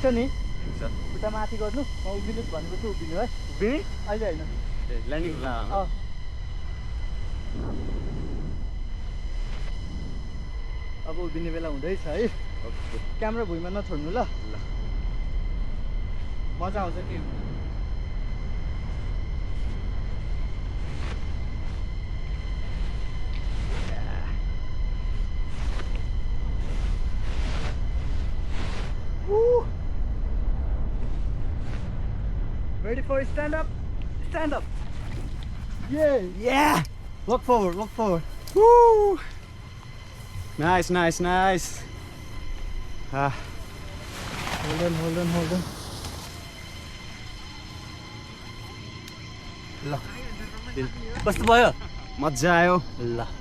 छ नि ठिक छ उता माथि गर्नु म उभिनु भनेपछि उभिनु है उभिने अहिले होइन ल्यान्डिङ अब उभिने बेला हुँदैछ है ओके क्यामेरा भुइँमा नछोड्नु ल ल मजा आउँछ कि Woo! Ready for stand up? Stand up! Yeah! Yeah! Look forward, look forward. Woo! Nice, nice, nice. Ah, Hold on, hold on, hold on. कस्तो भयो मजा आयो ल